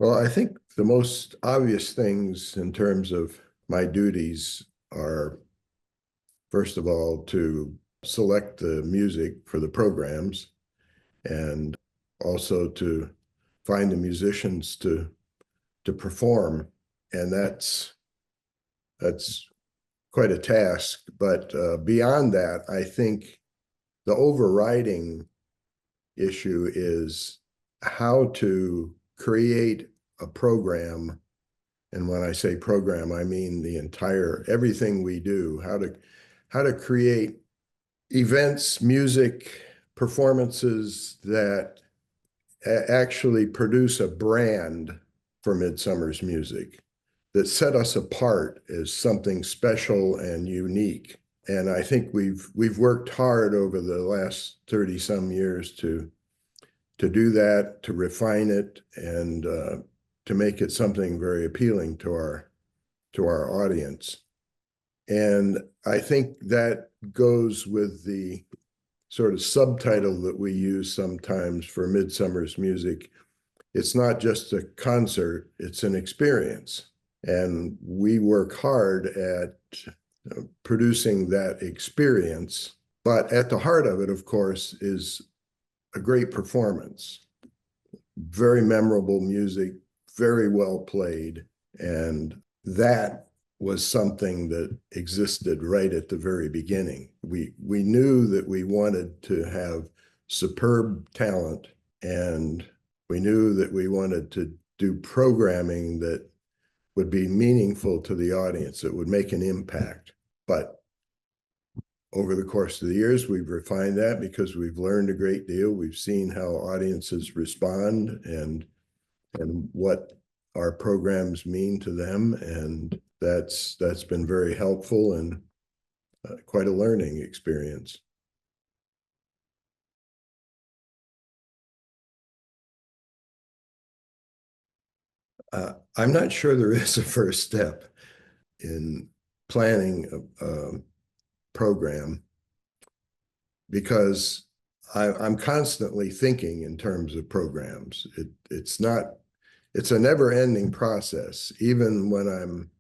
Well, I think the most obvious things in terms of my duties are, first of all, to select the music for the programs and also to find the musicians to perform. And that's quite a task. But beyond that, I think the overriding issue is how to create a program. And when I say program, I mean the entire, everything we do, how to create events, music, performances that actually produce a brand for Midsummer's Music that set us apart as something special and unique. And I think we've worked hard over the last 30 some years to do that, to refine it, and to make it something very appealing to our audience. And I think that goes with the sort of subtitle that we use sometimes for Midsummer's Music. It's not just a concert, it's an experience. And we work hard at producing that experience. But at the heart of it, of course, is a great performance. Very memorable music, very well played. And that was something that existed right at the very beginning. We knew that we wanted to have superb talent, and we knew that we wanted to do programming that would be meaningful to the audience, that would make an impact. But over the course of the years, we've refined that because we've learned a great deal. We've seen how audiences respond and what our programs mean to them, and that's been very helpful and quite a learning experience. I'm not sure there is a first step in planning a program, because I'm constantly thinking in terms of programs. It's a never-ending process. Even when I'm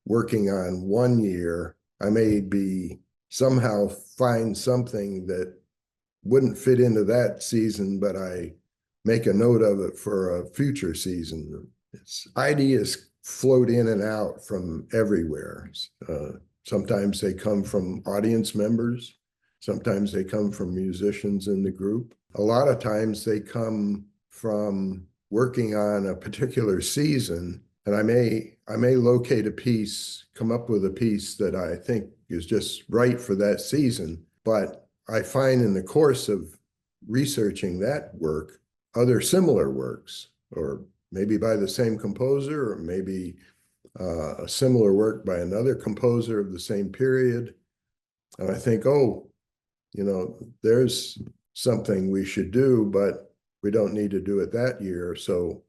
working on one year, I may be somehow find something that wouldn't fit into that season, but I make a note of it for a future season. Ideas float in and out from everywhere. Sometimes they come from audience members. Sometimes they come from musicians in the group. A lot of times they come from working on a particular season, and I may locate a piece, come up with a piece that I think is just right for that season. But I find in the course of researching that work, other similar works, or maybe by the same composer, or maybe a similar work by another composer of the same period. And I think, oh, there's something we should do, but we don't need to do it that year. So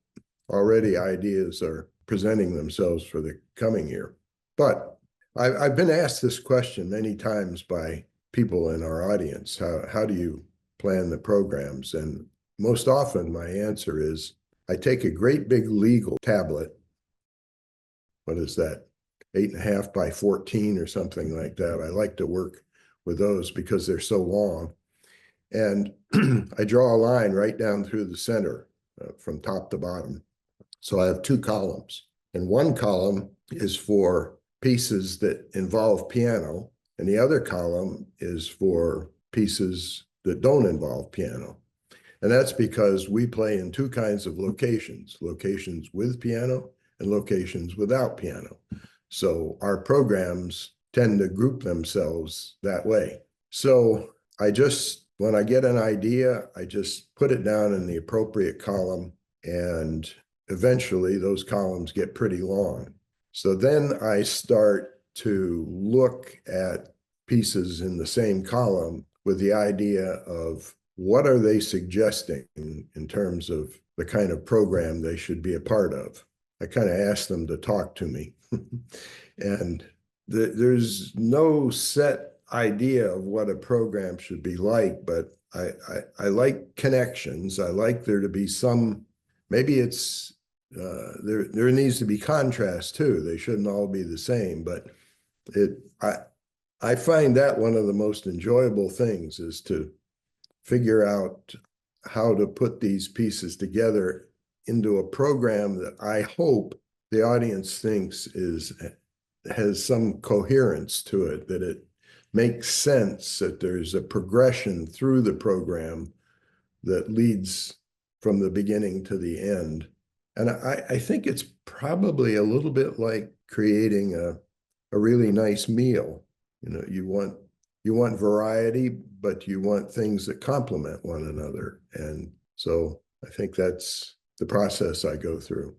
already ideas are presenting themselves for the coming year. But I've been asked this question many times by people in our audience. How do you plan the programs? And most often my answer is, I take a great big legal tablet. What is that? 8.5 by 14 or something like that. I like to work with those because they're so long. And I draw a line right down through the center from top to bottom. So I have two columns, and one column is for pieces that involve piano, and the other column is for pieces that don't involve piano. And that's because we play in two kinds of locations with piano and locations without piano. So our programs tend to group themselves that way. So when I get an idea, I just put it down in the appropriate column, and eventually those columns get pretty long. So then I start to look at pieces in the same column with the idea of what are they suggesting in terms of the kind of program they should be a part of. I kind of ask them to talk to me. And there's no set idea of what a program should be like, but I like connections. I like there to be some, maybe it's there needs to be contrast too. They shouldn't all be the same, but it I find that one of the most enjoyable things is to figure out how to put these pieces together into a program that I hope the audience thinks has some coherence to it, that it makes sense, that there's a progression through the program that leads from the beginning to the end. And I think it's probably a little bit like creating a really nice meal. You know, you want variety, but you want things that complement one another. And so I think that's the process I go through.